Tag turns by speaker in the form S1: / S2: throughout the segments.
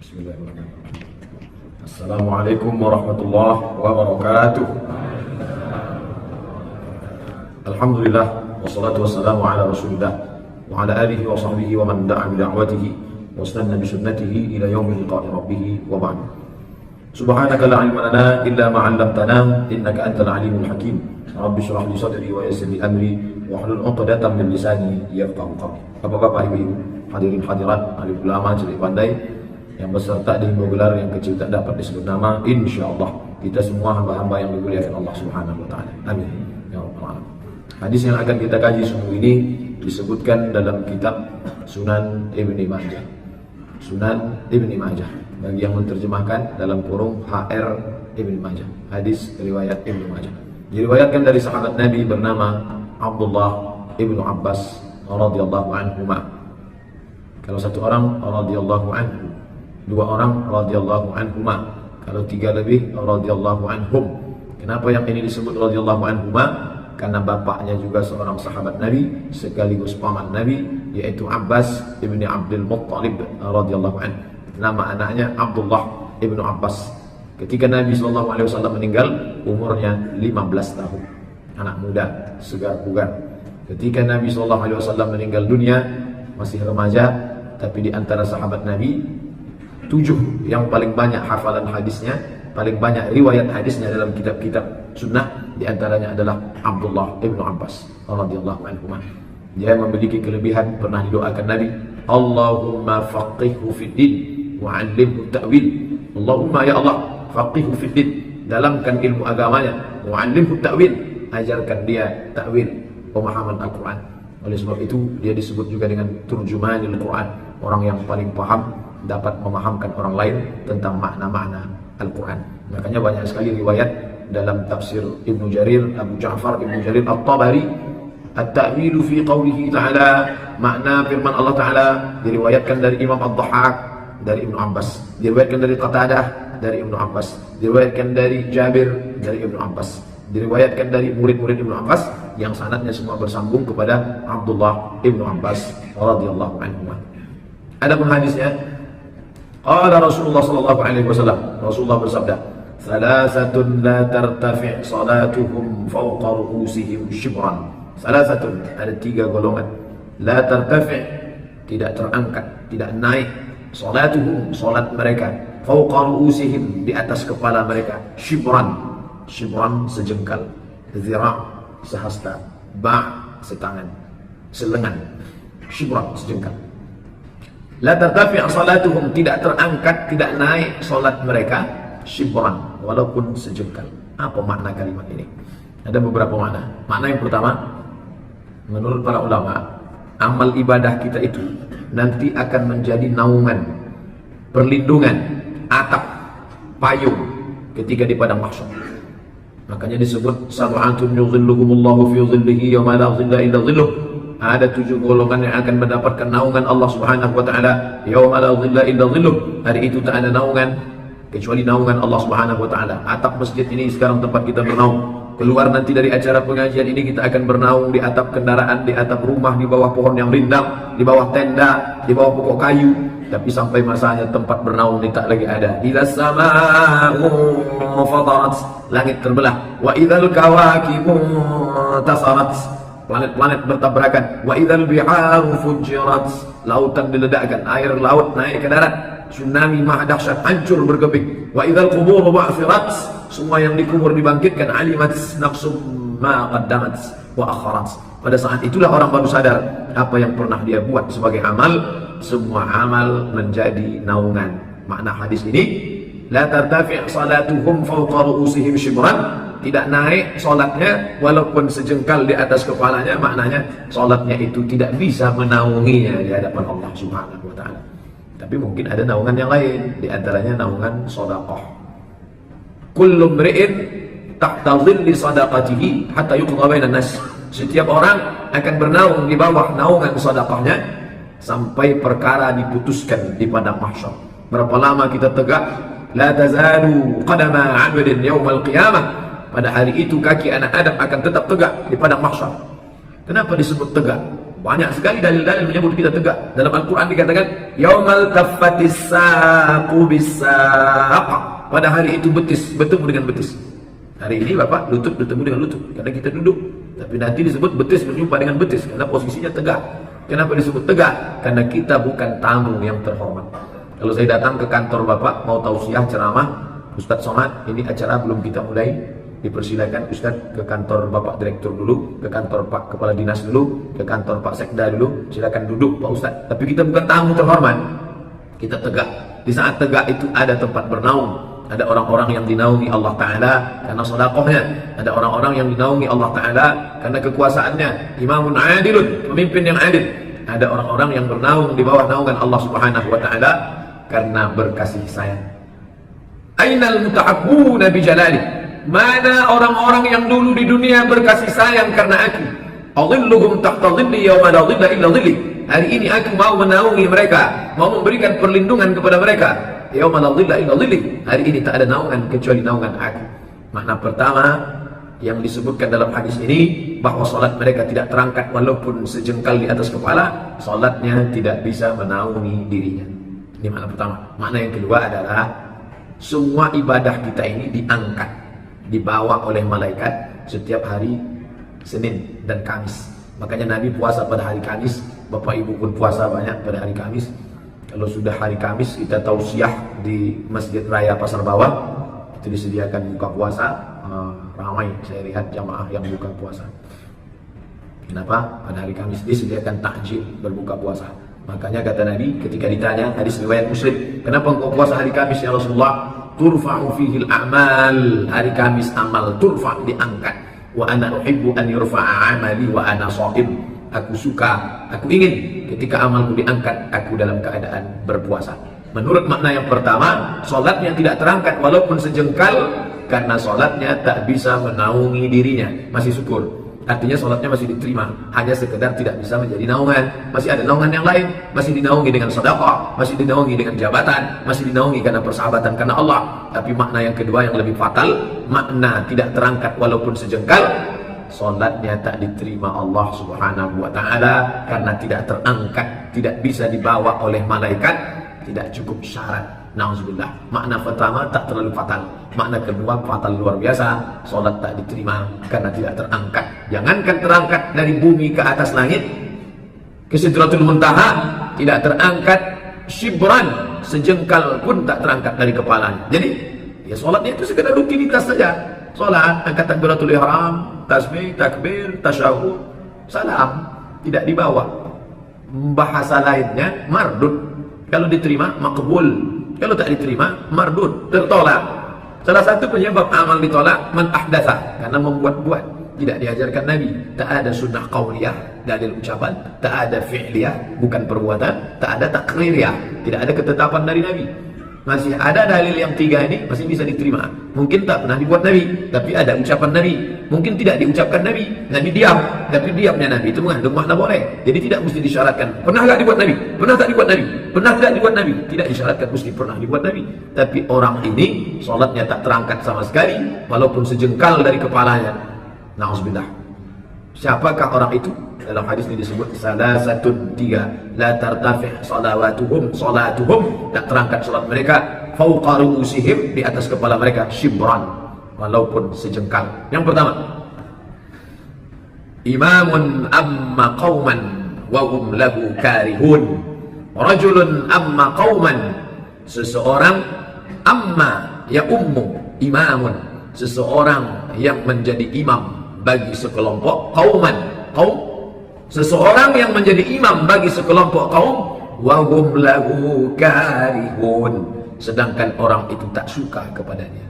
S1: Bismillahirrahmanirrahim. Assalamualaikum warahmatullahi wabarakatuh. Alhamdulillah wassalatu wassalamu ala Rasulillah wa ala alihi wa sahbihi wa man da'a bi da'watihi wa istanna bi sunnatihi ila yaumil liqa'i rabbih wa ba'd. Subhanaka la ilma lana illa ma 'allamtana innaka antal alimul hakim. Rabbi shrah li sadri wa yassir li amri wa hlul 'uqdatam min lisani yafqahu qawli. Bapak-bapak, ibu-ibu, hadirin hadirat, alim ulama, cilik pandai yang beserta di gelar yang kecil tak dapat disebut nama, insyaallah kita semua hamba-hamba yang dimuliakan Allah Subhanahu wa taala. Amin ya rabbal alamin. Hadis yang akan kita kaji sungguh ini disebutkan dalam kitab Sunan Ibnu Majah. Sunan Ibnu Majah, bagi yang menerjemahkan dalam kurung HR Ibnu Majah. Hadis riwayat Ibnu Majah. Diriwayatkan dari sahabat Nabi bernama Abdullah Ibnu Abbas radhiyallahu anhuma. Kalau satu orang radhiyallahu anhu, dua orang radhiyallahu anhuma, kalau tiga lebih radhiyallahu anhum. Kenapa yang ini disebut radhiyallahu anhuma? Karena bapaknya juga seorang sahabat Nabi sekaligus paman Nabi, yaitu Abbas ibni Abdul Muttalib radhiyallahu anhu. Nama anaknya Abdullah ibnu Abbas. Ketika Nabi SAW meninggal, umurnya 15 tahun, anak muda, segar bugar. Ketika Nabi SAW meninggal dunia, masih remaja, tapi di antara sahabat Nabi, 7 yang paling banyak hafalan hadisnya, paling banyak riwayat hadisnya dalam kitab-kitab sunnah, di antaranya adalah Abdullah ibnu Abbas radhiyallahu anhu. Dia memiliki kelebihan, pernah didoakan Nabi, Allahumma faqihhu fid din wa 'allimhu ta'wil. Allahumma ya Allah, faqihhu fid din, dalamkan ilmu agamanya, wa 'allimhu ta'wil, ajarkan dia ta'wil, pemahaman Al-Qur'an. Oleh sebab itu dia disebut juga dengan turjumanil Qur'an, orang yang paling paham, dapat memahamkan orang lain tentang makna-makna Al-Quran. Makanya banyak sekali riwayat dalam tafsir Ibnu Jarir, Abu Ja'far Ibnu Jarir At-Tabari, At-Ta'wilu fi qawlihi ta'ala, makna firman Allah Ta'ala, diriwayatkan dari Imam Ad-Dhahhak dari Ibnu Abbas, diriwayatkan dari Qatadah dari Ibnu Abbas, diriwayatkan dari Jabir dari Ibnu Abbas, diriwayatkan dari murid-murid Ibnu Abbas yang sanadnya semua bersambung kepada Abdullah Ibnu Abbas radhiyallahu anhu. Adapun hadisnya, qala Rasulullah sallallahu alaihi wasallam, Rasulullah bersabda, "Salasatun la tartafi' salatuhum fawqa ru'usihim shibran." Salasatun, ada 3 golongan. La tartafi', tidak terangkat, tidak naik, salatuhum, salat mereka, fawqa ru'usihim, di atas kepala mereka, shibran. Shibran sejengkal, zira' sehasta, ba' setangan, selengan. Shibran sejengkal. La tartafi' salatuhum, tidak terangkat, tidak naik salat mereka, shibran, walaupun sejengkal. Apa makna kalimat ini? Ada beberapa makna. Makna yang pertama, menurut para ulama, amal ibadah kita itu nanti akan menjadi naungan, perlindungan, atap, payung ketika di padang mahsyar. Makanya disebut sab'atun yuzilluhumullahu fi dhillihi yawma la dhilla illa dhilluh. Ada 7 golongan yang akan mendapatkan naungan Allah Subhanahu wa taala, yauma la dhilla illa dhilluh. Hari itu tak ada naungan kecuali naungan Allah Subhanahu wa taala. Atap masjid ini sekarang tempat kita bernaung. Keluar nanti dari acara pengajian ini kita akan bernaung di atap kendaraan, di atap rumah, di bawah pohon yang rindang, di bawah tenda, di bawah pokok kayu. Tapi sampai masanya tempat bernaung ini tak lagi ada. Idza samaa'u fatarat, langit terbelah. Wa idzal kawakibu tasarat, planet-planet bertabrakan. Wa idzal biharu fujirat, lautan diledakkan, air laut naik ke darat. Tsunami maha dahsyat, hancur berkeping. Wa idzal qubur ba'thirat, semua yang dikubur dibangkitkan. Alimat nafsum ma qaddamat wa akharat, pada saat itulah orang baru sadar apa yang pernah dia buat sebagai amal. Semua amal menjadi naungan. Makna hadis ini, la tartafi' salatuhum fawqa ru'usihim shibran, tidak naik salatnya walaupun sejengkal di atas kepalanya. Maknanya salatnya itu tidak bisa menaunginya di hadapan Allah Subhanahu wa taala. Tapi mungkin ada naungan yang lain, di antaranya naungan sedekah. Kullu mri'in tahta dhilli sadaqatihi hatta yuqda bainan nas. Setiap orang akan bernaung di bawah naungan sedekahnya sampai perkara diputuskan di padang mahsyar. Berapa lama kita tegak? La tazalu qadama 'abdin yaumal qiyamah. Pada hari itu kaki anak Adam akan tetap tegak di padang mahsyar. Kenapa disebut tegak? Banyak sekali dalil-dalil menyebut kita tegak. Dalam Al-Quran dikatakan, Yaumal kaffatis saqu bis-saq. Pada hari itu betis bertemu dengan betis. Hari ini Bapak lutut bertemu dengan lutut karena kita duduk. Tapi nanti disebut betis berjumpa dengan betis karena posisinya tegak. Kenapa disebut tegak? Karena kita bukan tamu yang terhormat. Kalau saya datang ke kantor Bapak mau tausiah ceramah, Ustadz Somad, ini acara belum kita mulai, dipersilakan Ustadz ke kantor Bapak Direktur dulu, ke kantor Pak Kepala Dinas dulu, ke kantor Pak Sekda dulu, silakan duduk Pak Ustadz. Tapi kita bukan tamu terhormat, kita tegak. Di saat tegak itu ada tempat bernaung, ada orang-orang yang dinaungi Allah Ta'ala karena sedekahnya, ada orang-orang yang dinaungi Allah Ta'ala karena kekuasaannya, imamun adilun, pemimpin yang adil. Ada orang-orang yang bernaung di bawah naungan Allah Subhanahu wa Ta'ala karena berkasih sayang. Ainal mutahabbuna bi jalali. Mana orang-orang yang dulu di dunia berkasih sayang karena aku? Adhilluhum tahta dhilli yawma la dhilla illa dhilli. Hari ini aku mau menaungi mereka, mau memberikan perlindungan kepada mereka. Yawma la dhilla illa dhilli. Hari ini tak ada naungan kecuali naungan aku. Makna pertama yang disebutkan dalam hadis ini, bahwa salat mereka tidak terangkat walaupun sejengkal di atas kepala, salatnya tidak bisa menaungi dirinya. Ini makna pertama. Makna yang kedua adalah semua ibadah kita ini diangkat, dibawa oleh malaikat setiap hari Senin dan Kamis. Makanya Nabi puasa pada hari Kamis, Bapak Ibu pun puasa banyak pada hari Kamis. Kalau sudah hari Kamis kita tausiah di Masjid Raya Pasar Bawah, itu disediakan buka puasa, ramai saya lihat jamaah yang buka puasa. Kenapa? Pada hari Kamis disediakan takjil berbuka puasa. Makanya kata Nabi ketika ditanya, hadis riwayat Muslim, kenapa engkau puasa hari Kamis ya Rasulullah? Turfa'u fihil a'mal. Hari Kamis amal turfa' diangkat. Wa ana uhibbu an yurfa'a amali wa ana sha'im. Aku suka, aku ingin ketika amalku diangkat, aku dalam keadaan berpuasa. Menurut makna yang pertama, salatnya tidak terangkat walaupun sejengkal karena salatnya tak bisa menaungi dirinya. Masih syukur. Artinya sholatnya masih diterima, hanya sekedar tidak bisa menjadi naungan. Masih ada naungan yang lain, masih dinaungi dengan sedekah, masih dinaungi dengan jabatan, masih dinaungi karena persahabatan karena Allah. Tapi makna yang kedua yang lebih fatal, makna tidak terangkat walaupun sejengkal, sholatnya tak diterima Allah Subhanahu wa Ta'ala karena tidak terangkat, tidak bisa dibawa oleh malaikat, tidak cukup syarat. Nauzubillah. Makna pertama tak terlalu fatal, makna kedua fatal luar biasa. Solat tak diterima karena tidak terangkat. Jangankan terangkat dari bumi ke atas langit, ke Sidratul Muntaha, tidak terangkat shibran, sejengkal pun tak terangkat dari kepalanya. Jadi ya solatnya itu sekedar rutinitas saja. Solat, angkat takbiratul ihram, tasbih, takbir, tasyahud, salam, tidak dibawa. Bahasa lainnya mardud. Kalau diterima maqbul, kalau tak diterima mardud, tertolak. Salah satu penyebab amal ditolak man ahdatha, karena membuat-buat. Tidak diajarkan Nabi. Tak ada sunnah qauliyah, dalil ucapan. Tak ada fi'liyah, bukan perbuatan. Tak ada takririah, tidak ada ketetapan dari Nabi. Masih ada dalil yang tiga ini masih bisa diterima. Mungkin tak pernah dibuat Nabi, tapi ada ucapan Nabi. Mungkin tidak diucapkan Nabi, Nabi diam, tapi diamnya Nabi itu mengandung makna boleh. Jadi tidak mesti disyaratkan. Pernah tak dibuat Nabi? Pernah tak dibuat Nabi? Pernah tidak dibuat Nabi? Tidak disyaratkan mesti pernah dibuat Nabi. Tapi orang ini sholatnya tak terangkat sama sekali, walaupun sejengkal dari kepalanya. Nauzubillah. Siapakah orang itu? Dalam hadis ini disebut salasatun, tiga. La tartafi' salawatuhum, salatuhum, tak terangkat salat mereka fauqa ru'usihim, di atas kepala mereka, shibran, walaupun sejengkal. Yang pertama, imamun amma qauman wa hum lahu karihun. Rajulun amma qauman, seseorang amma ya ummu, imamun, seseorang yang menjadi imam bagi sekelompok kauman, kaum, seseorang yang menjadi imam bagi sekelompok kaum, wa hum lahu karihun, sedangkan orang itu tak suka kepadanya.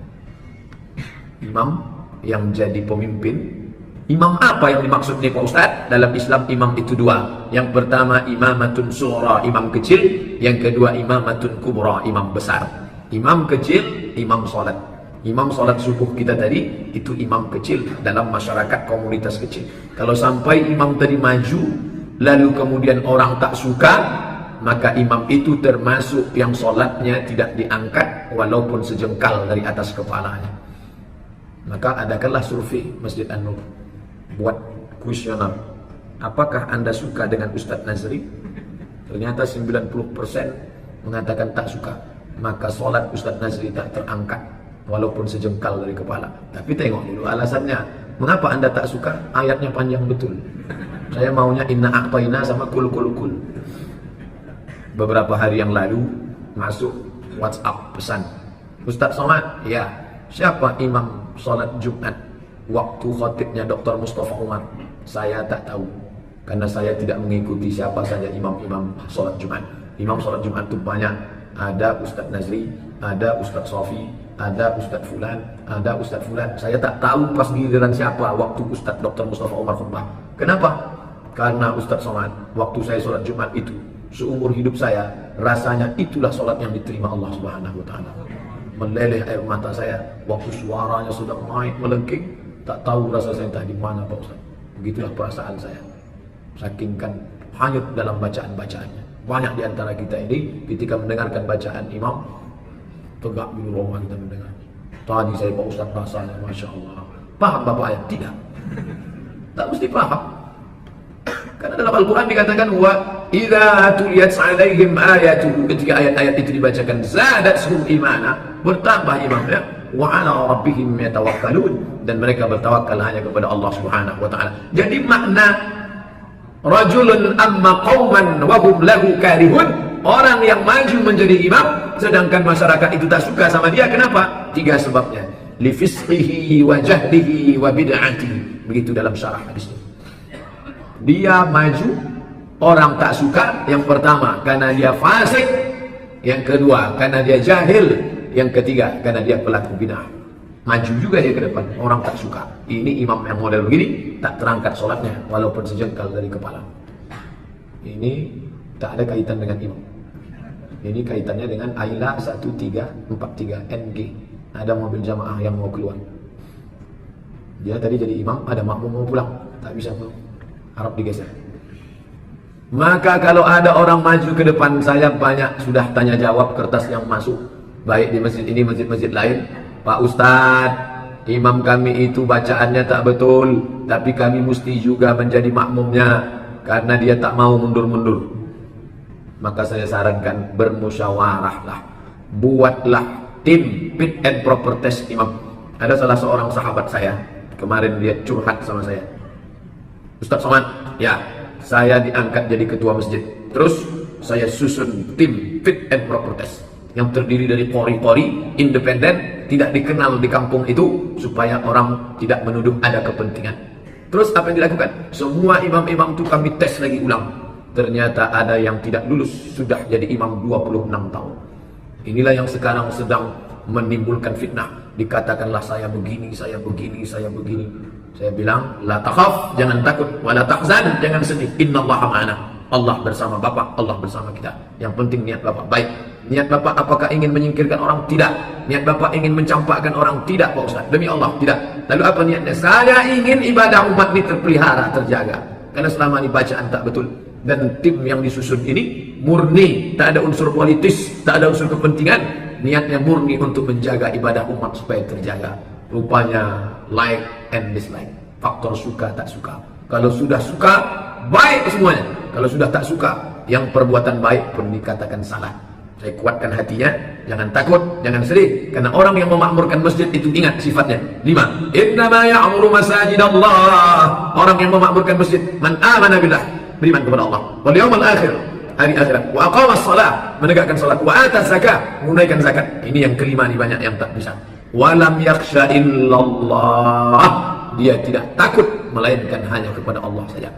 S1: Imam yang jadi pemimpin. Imam apa yang dimaksud nih Pak Ustaz? Dalam Islam imam itu dua. Yang pertama imamatun sughra, imam kecil. Yang kedua imamatun kubra, imam besar. Imam kecil, imam salat. Imam salat subuh kita tadi, itu imam kecil dalam masyarakat komunitas kecil. Kalau sampai imam tadi maju, lalu kemudian orang tak suka, maka imam itu termasuk yang salatnya tidak diangkat walaupun sejengkal dari atas kepalanya. Maka adakanlah survei Masjid An-Nur, buat kuesioner, apakah Anda suka dengan Ustadz Nazri? Ternyata 90% mengatakan tak suka. Maka sholat Ustadz Nazri tak terangkat walaupun sejengkal dari kepala. Tapi tengok dulu alasannya. Mengapa Anda tak suka? Ayatnya panjang betul. Saya maunya inna a'tayna sama kul kul kul. Beberapa hari yang lalu masuk WhatsApp pesan, Ustadz Somad, ya, siapa imam sholat Jumat waktu khotibnya Dr. Mustafa Umar? Saya tak tahu, karena saya tidak mengikuti siapa saja imam-imam sholat Jumat. Imam sholat Jumat itu banyak. Ada Ustadz Nazri, ada Ustadz Sofi, ada Ustadz Fulan, ada Ustadz Fulan. Saya tak tahu pas giliran siapa waktu Ustadz Dr. Mustafa Umar khutbah. Kenapa? Karena Ustadz Somad, waktu saya sholat Jumat itu, seumur hidup saya, rasanya itulah sholat yang diterima Allah Subhanahu wa Ta'ala. Meleleh air mata saya waktu suaranya sudah naik melengking, tak tahu rasa saya entah di mana Pak Ustaz. Begitulah perasaan saya. Saking kan hanyut dalam bacaan-bacaannya. Banyak di antara kita ini ketika mendengarkan bacaan imam, tegak dulu roh kita mendengar. Tadi saya Pak Ustaz rasanya Masya Allah. Paham Bapak ayat? Tidak. Tak mesti paham. Karena dalam Al-Quran dikatakan wa idza tuliyat 'alaihim ayatuhu, ketika ayat-ayat itu dibacakan zadatuhum imana, bertambah imannya, wa 'ala rabbihim yatawakkalun, dan mereka bertawakal hanya kepada Allah Subhanahu wa Ta'ala. Jadi makna rajulun amma qauman wa hum lahu karihun, orang yang maju menjadi imam sedangkan masyarakat itu tak suka sama dia. Kenapa? 3 sebabnya. Li fisqihi wa jahlihi wa bid'atihi. Begitu dalam syarah hadis ini. Dia maju, orang tak suka. Yang pertama, karena dia fasik. Yang kedua, karena dia jahil. Yang ketiga, karena dia pelaku bid'ah. Maju juga dia ke depan, orang tak suka. Ini imam yang model begini, tak terangkat sholatnya walaupun sejengkal dari kepala. Ini tak ada kaitan dengan imam. Ini kaitannya dengan Ayla 1343 NG. Ada mobil jamaah yang mau keluar. Dia tadi jadi imam, ada makmum mau pulang, tak bisa pulang, harap digeser. Maka kalau ada orang maju ke depan, saya banyak sudah tanya jawab kertas yang masuk, baik di masjid ini, masjid-masjid lain. Pak Ustadz, imam kami itu bacaannya tak betul, tapi kami mesti juga menjadi makmumnya karena dia tak mau mundur-mundur. Maka saya sarankan bermusyawarahlah, buatlah tim fit and proper test imam. Ada salah seorang sahabat saya, kemarin dia curhat sama saya, Ustadz Somad, ya, saya diangkat jadi ketua masjid. Terus saya susun tim fit and proper test yang terdiri dari qori-qori independen, tidak dikenal di kampung itu, supaya orang tidak menuduh ada kepentingan. Terus apa yang dilakukan? Semua imam-imam itu kami tes lagi ulang. Ternyata ada yang tidak lulus, sudah jadi imam 26 tahun. Inilah yang sekarang sedang menimbulkan fitnah. Dikatakanlah saya begini, saya begini, saya begini. Saya bilang, la takhaf, jangan takut, wa la tahzan, jangan sedih. Innallaha ma'ana. Allah bersama Bapak, Allah bersama kita. Yang penting niat Bapak baik. Niat Bapak apakah ingin menyingkirkan orang? Tidak. Niat Bapak ingin mencampakkan orang? Tidak, Pak Ustaz. Demi Allah, tidak. Lalu apa niatnya? Saya ingin ibadah umat ini terpelihara, terjaga. Karena selama ini bacaan tak betul. Dan tim yang disusun ini murni, tak ada unsur politis, tak ada unsur kepentingan. Niatnya murni untuk menjaga ibadah umat supaya terjaga. Rupanya like and dislike, faktor suka tak suka. Kalau sudah suka, baik semuanya. Kalau sudah tak suka, yang perbuatan baik pun dikatakan salah. Saya kuatkan hatinya, jangan takut, jangan sedih. Karena orang yang memakmurkan masjid itu ingat sifatnya. 5. Innama ya'muru masajidallah. Orang yang memakmurkan masjid, man amana billah, beriman kepada Allah, wal yawmal akhir, hari akhirat, wa aqamas shalah, menegakkan salat, wa atas zakat, menunaikan zakat. Ini yang kelima nih, banyak yang tak bisa. Walam yakhsha illallah, dia tidak takut melainkan hanya kepada Allah saja.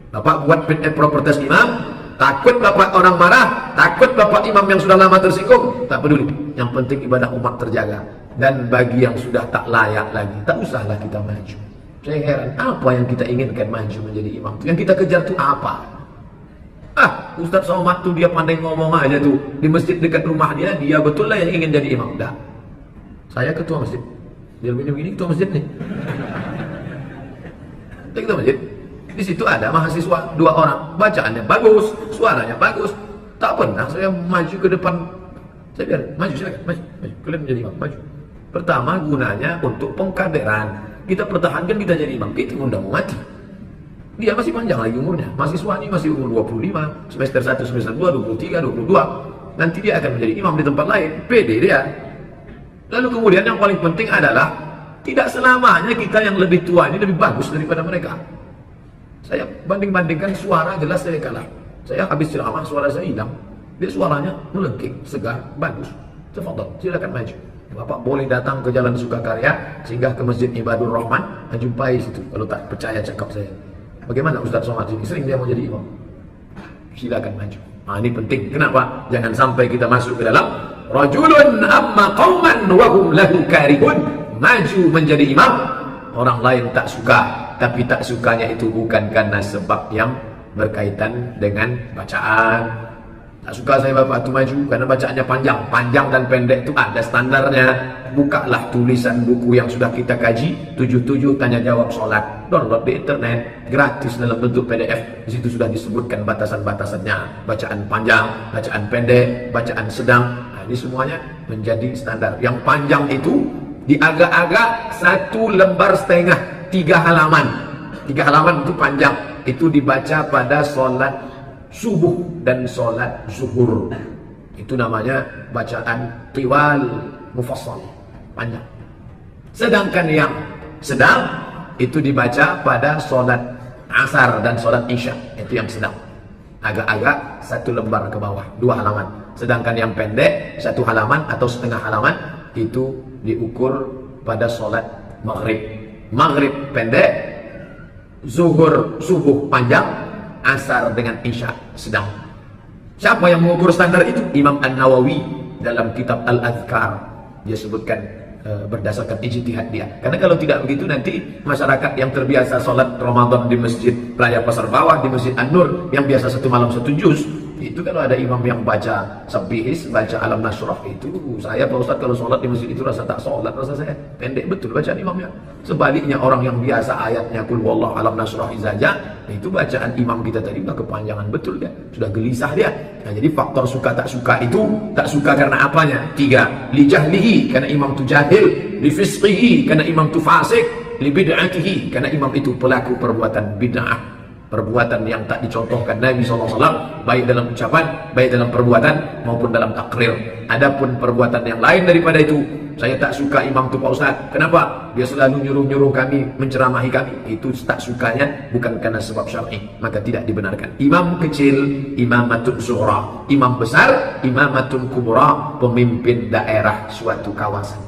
S1: Bapak buat fit and proper test imam, takut Bapak orang marah, takut Bapak imam yang sudah lama tersinggung, tak peduli. Yang penting ibadah umat terjaga. Dan bagi yang sudah tak layak lagi, tak usahlah kita maju. Saya heran, apa yang kita inginkan maju menjadi imam? Yang kita kejar itu apa? Ustadz Somad tuh dia pandai ngomong aja tuh, di masjid dekat rumah dia betul lah yang ingin jadi imam. Dah, saya ketua masjid, dia begini ketua masjid nih. Ketua masjid, di situ ada mahasiswa 2 orang, bacaannya bagus, suaranya bagus. Tak pernah saya maju ke depan. Saya bilang, maju silakan, maju. Kalian menjadi imam, maju. Pertama gunanya untuk pengkaderan. Kita pertahankan, kita jadi imam, kita undang mati. Dia masih panjang lagi umurnya. Mahasiswa ini masih umur 25, semester 1, semester 2, 23, 22. Nanti dia akan menjadi imam di tempat lain. Pede dia. Lalu kemudian yang paling penting adalah tidak selamanya kita yang lebih tua ini lebih bagus daripada mereka. Saya banding-bandingkan suara, jelas saya kalah. Saya habis ceramah suara saya hilang. Dia suaranya melengking, segar, bagus. Tafadhol, silakan maju. Bapak boleh datang ke Jalan Sukakarya sehingga ke Masjid Ibadur Rahman, jumpai situ. Kalau tak percaya cakap saya. Bagaimana Ustaz Somad ini? Sering dia mau jadi imam. Silakan maju. Nah, ini penting. Kenapa? Jangan sampai kita masuk ke dalam rajulun amma qauman wa hum lahu karihun. Maju menjadi imam, orang lain tak suka, tapi tak sukanya itu bukan karena sebab yang berkaitan dengan bacaan. Tak suka saya bapak itu maju karena bacaannya panjang. Panjang dan pendek itu ada standarnya. Bukalah tulisan buku yang sudah kita kaji, 77 tanya jawab sholat. Download di internet, gratis dalam bentuk PDF. Di situ sudah disebutkan batasan-batasannya. Bacaan panjang, bacaan pendek, bacaan sedang. Nah, ini semuanya menjadi standar. Yang panjang itu diagak-agak 1,5 lembar, 3 halaman. 3 halaman itu panjang. Itu dibaca pada sholat subuh dan sholat zuhur. Itu namanya bacaan tiwal mufassal, panjang. Sedangkan yang sedang itu dibaca pada sholat asar dan sholat isya. Itu yang sedang, agak-agak 1 lembar ke bawah, 2 halaman. Sedangkan yang pendek 1 halaman atau setengah halaman itu diukur pada sholat maghrib. Maghrib pendek, zuhur subuh panjang, asar dengan isya sedang. Siapa yang mengukur standar itu? Imam An-Nawawi dalam kitab Al-Adhkar. Dia sebutkan berdasarkan ijtihad dia. Karena kalau tidak begitu nanti masyarakat yang terbiasa sholat Ramadan di Masjid Raya Pasar Bawah, di Masjid An-Nur yang biasa 1 malam 1 juz, itu kalau ada imam yang baca Sabbihis, baca Alam Nashrah, itu saya Pak Ustaz kalau sholat di masjid itu rasa tak sholat, rasa saya pendek betul bacaan imamnya. Sebaliknya orang yang biasa ayatnya Qul Huwallahu Alam Nashrah saja, itu bacaan imam kita tadi udah kepanjangan betul dia, sudah gelisah dia. Nah, jadi faktor suka tak suka itu, tak suka karena apanya? 3, li jahlihi karena imam itu jahil, li fisqihi karena imam itu fasik, li bid'atihi karena imam itu pelaku perbuatan bid'ah. Perbuatan yang tak dicontohkan Nabi SAW, baik dalam ucapan, baik dalam perbuatan maupun dalam takrir. Adapun perbuatan yang lain daripada itu, saya tak suka imam itu Pak Ustaz. Kenapa? Dia selalu nyuruh-nyuruh kami, menceramahi kami. Itu tak sukanya bukan karena sebab syar'i, maka tidak dibenarkan. Imam kecil, imamatun sughra. Imam besar, imamatun kubra, pemimpin daerah suatu kawasan.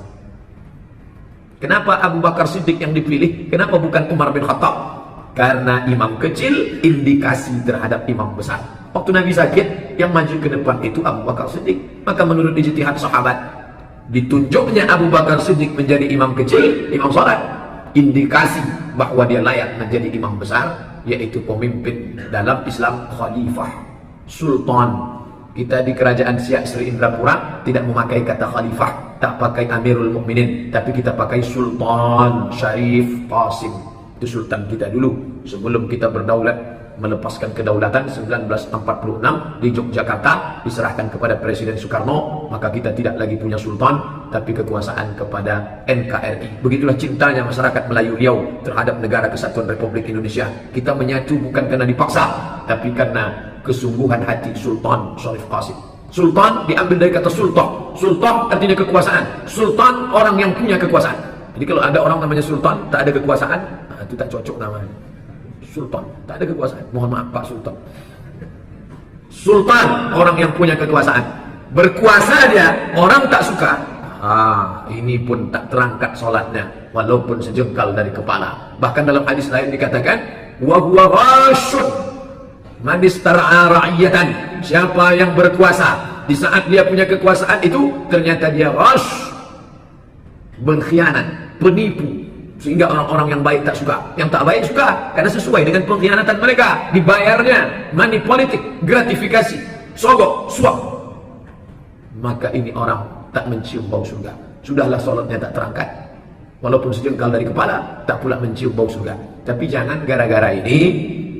S1: Kenapa Abu Bakar Siddiq yang dipilih? Kenapa bukan Umar bin Khattab? Karena imam kecil indikasi terhadap imam besar. Waktu Nabi sakit, yang maju ke depan itu Abu Bakar Siddiq. Maka menurut ijtihad sahabat, ditunjuknya Abu Bakar Siddiq menjadi imam kecil, imam salat, indikasi bahwa dia layak menjadi imam besar, yaitu pemimpin dalam Islam, khalifah, sultan. Kita di kerajaan Siak Sri Indrapura tidak memakai kata khalifah, tak pakai Amirul Mukminin, tapi kita pakai Sultan Syarif Qasim. Itu sultan kita dulu sebelum kita berdaulat, melepaskan kedaulatan 1946 di Yogyakarta, diserahkan kepada Presiden Soekarno. Maka kita tidak lagi punya sultan, tapi kekuasaan kepada NKRI. Begitulah cintanya masyarakat Melayu Riau terhadap negara kesatuan Republik Indonesia. Kita menyatu bukan karena dipaksa, tapi karena kesungguhan hati Sultan Syarif Qasim. Sultan diambil dari kata sultan. Sultan artinya kekuasaan. Sultan orang yang punya kekuasaan. Jadi kalau ada orang namanya sultan tak ada kekuasaan, nah, itu tak cocok namanya. Sultan tak ada kekuasaan. Mohon maaf Pak Sultan. Sultan orang yang punya kekuasaan. Berkuasa dia, orang tak suka. Ini pun tak terangkat sholatnya walaupun sejengkal dari kepala. Bahkan dalam hadis lain dikatakan, wa huwa rasyun man istara'a ra'iyatan. Siapa yang berkuasa di saat dia punya kekuasaan itu ternyata dia rash, berkhianat, penipu, sehingga orang-orang yang baik tak suka, yang tak baik suka karena sesuai dengan pengkhianatan mereka. Dibayarnya money politik, gratifikasi, sogok, suap. Maka ini orang tak mencium bau surga. Sudahlah sholatnya tak terangkat, walaupun sejengkal dari kepala, tak pula mencium bau surga. Tapi jangan gara-gara ini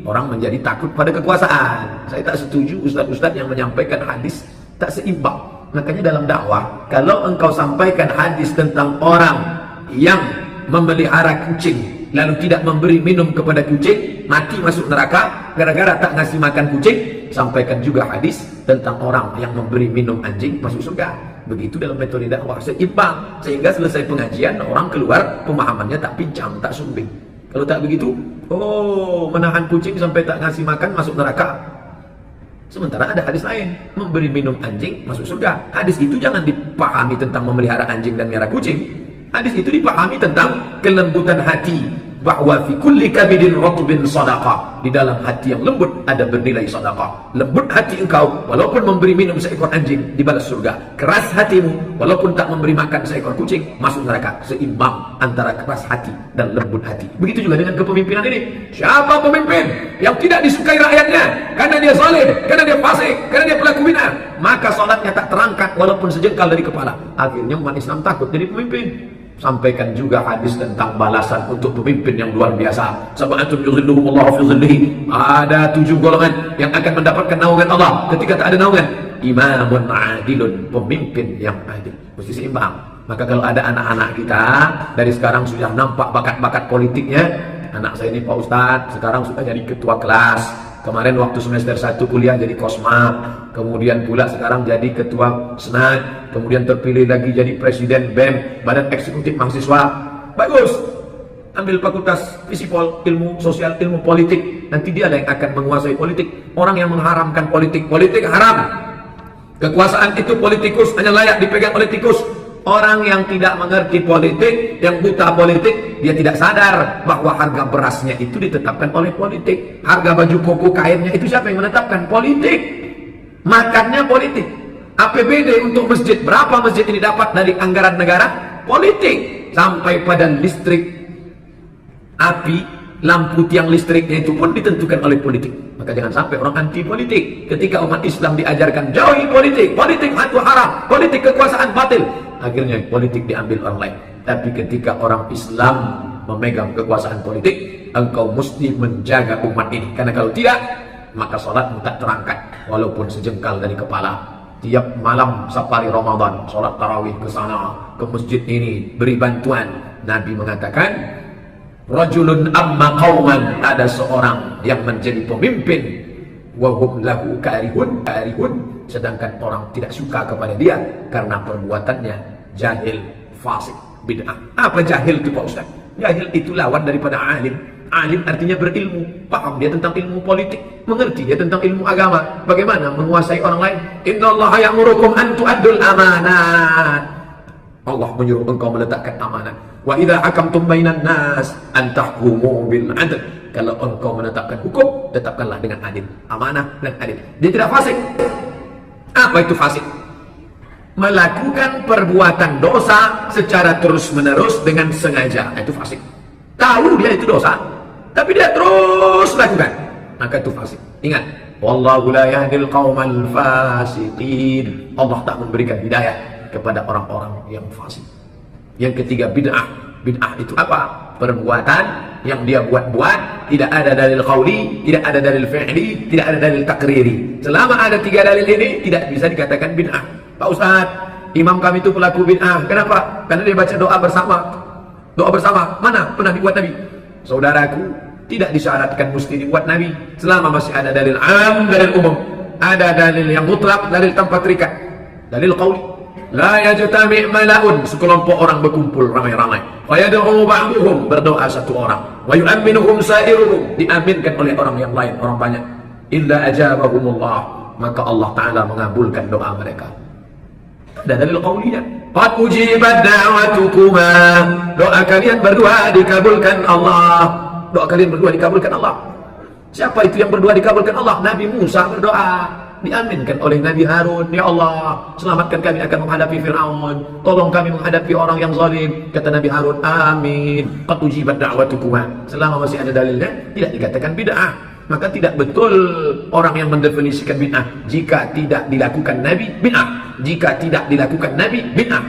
S1: orang menjadi takut pada kekuasaan. Saya tak setuju ustaz-ustaz yang menyampaikan hadis tak seimbang. Makanya dalam dakwah, kalau engkau sampaikan hadis tentang orang yang memelihara kucing, lalu tidak memberi minum kepada kucing, mati masuk neraka gara-gara tak ngasih makan kucing. Sampaikan juga hadis tentang orang yang memberi minum anjing masuk surga. Begitu dalam metode dakwah seimbang, sehingga selesai pengajian orang keluar pemahamannya tak pincang, tak sumbing. Kalau tak begitu, oh, menahan kucing sampai tak ngasih makan masuk neraka. Sementara ada hadis lain, memberi minum anjing masuk surga. Hadis itu jangan dipahami tentang memelihara anjing dan merah kucing. Hadis itu dipahami tentang kelembutan hati, bahwa fi kulli kabidin ratbin sadaqah. Di dalam hati yang lembut ada bernilai sedekah. Lembut hati engkau, walaupun memberi minum seekor anjing, dibalas surga. Keras hatimu, walaupun tak memberi makan seekor kucing, masuk neraka. Seimbang antara keras hati dan lembut hati. Begitu juga dengan kepemimpinan ini. Siapa pemimpin yang tidak disukai rakyatnya karena dia zalim, karena dia fasik, karena dia pelaku bid'ah, maka salatnya tak terangkat walaupun sejengkal dari kepala. Akhirnya umat Islam takut jadi pemimpin. Sampaikan juga hadis tentang balasan untuk pemimpin yang luar biasa. Sab'atun yuzilluhumullahu fi zillihi. Ada 7 golongan yang akan mendapatkan naungan Allah ketika tak ada naungan. Imamun adilun, pemimpin yang adil. Mesti seimbang. Maka kalau ada anak-anak kita dari sekarang sudah nampak bakat-bakat politiknya. Anak saya ini Pak Ustadz sekarang sudah jadi ketua kelas. Kemarin waktu semester 1 kuliah jadi kosma, kemudian pula sekarang jadi ketua senat, kemudian terpilih lagi jadi presiden BEM, Badan Eksekutif Mahasiswa. Bagus, ambil fakultas Fisipol, ilmu sosial, ilmu politik. Nanti dia yang akan menguasai politik. Orang yang mengharamkan politik, politik haram. Kekuasaan itu politikus, hanya layak dipegang oleh tikus. Orang yang tidak mengerti politik, yang buta politik, dia tidak sadar bahwa harga berasnya itu ditetapkan oleh politik. Harga baju koko kainnya itu siapa yang menetapkan? Politik. Makannya politik. APBD untuk masjid, berapa masjid ini dapat dari anggaran negara? Politik. Sampai pada listrik, api, lampu tiang listriknya itu pun ditentukan oleh politik. Maka jangan sampai orang anti politik. Ketika umat Islam diajarkan jauhi politik, politik itu haram, politik kekuasaan batil, akhirnya politik diambil orang lain. Tapi ketika orang Islam memegang kekuasaan politik, engkau mesti menjaga umat ini. Karena kalau tidak, maka salatmu tak terangkat walaupun sejengkal dari kepala. Tiap malam safari Ramadan, salat tarawih ke sana, ke masjid ini, beri bantuan. Nabi mengatakan, rajulun amma qauman, ada seorang yang menjadi pemimpin, wa hum lahu karihun, sedangkan orang tidak suka kepada dia karena perbuatannya jahil, fasik, bid'ah. Apa jahil itu Pak Ustaz? Jahil itu lawan daripada alim. Alim artinya berilmu, paham dia tentang ilmu politik, mengerti dia tentang ilmu agama, bagaimana menguasai orang lain. Innallaha ya'murukum an tu'addul amanat. Allah menyuruh engkau meletakkan amanat. Wa idza hakamtum bainan nas an tahkumu bil 'adl. Kalau engkau menetapkan hukum, tetapkanlah dengan adil, amanah dan adil. Dia tidak fasik. Apa itu fasik? Melakukan perbuatan dosa secara terus-menerus dengan sengaja, itu fasik. Tahu dia itu dosa, tapi dia terus lakukan, maka itu fasik. Ingat, wallahu la yahdil qaumal fasiqin. Allah tak memberikan hidayah kepada orang-orang yang fasik. Yang ketiga, bid'ah. Bid'ah itu apa? Perbuatan yang dia buat-buat, tidak ada dalil qauli, tidak ada dalil fi'li, tidak ada dalil takriri. Selama ada 3 dalil ini, tidak bisa dikatakan bid'ah. Pak Ustaz, imam kami itu pelaku bid'ah. Kenapa? Karena dia baca doa bersama. Doa bersama, mana pernah dibuat Nabi? Saudaraku, tidak disyaratkan mesti dibuat Nabi. Selama masih ada dalil am, dalil umum. Ada dalil yang mutlak, dalil tanpa terikat. Dalil qauli. La yajtami' mala'un, sekelompok orang berkumpul ramai-ramai. Fa yad'u ba'duhum, berdoa satu orang. Wa yu'minuhum sa'iruhum, diaminkan oleh orang yang lain, orang banyak. Illa ajabahumullah, maka Allah Ta'ala mengabulkan doa mereka. Ada dalil qaulinya. Qad ujibat da'watukuma, doa kalian berdua dikabulkan Allah. Doa kalian berdua dikabulkan Allah. Siapa itu yang berdua dikabulkan Allah? Nabi Musa berdoa, diaminkan oleh Nabi Harun. Ya Allah, selamatkan kami akan menghadapi Fir'aun, tolong kami menghadapi orang yang zalim. Kata Nabi Harun, amin. Qad ujibat da'watukuma. Selama masih ada dalilnya, tidak dikatakan bid'ah. Maka tidak betul orang yang mendefinisikan bid'ah. Jika tidak dilakukan Nabi, bid'ah. Jika tidak dilakukan Nabi, bid'ah.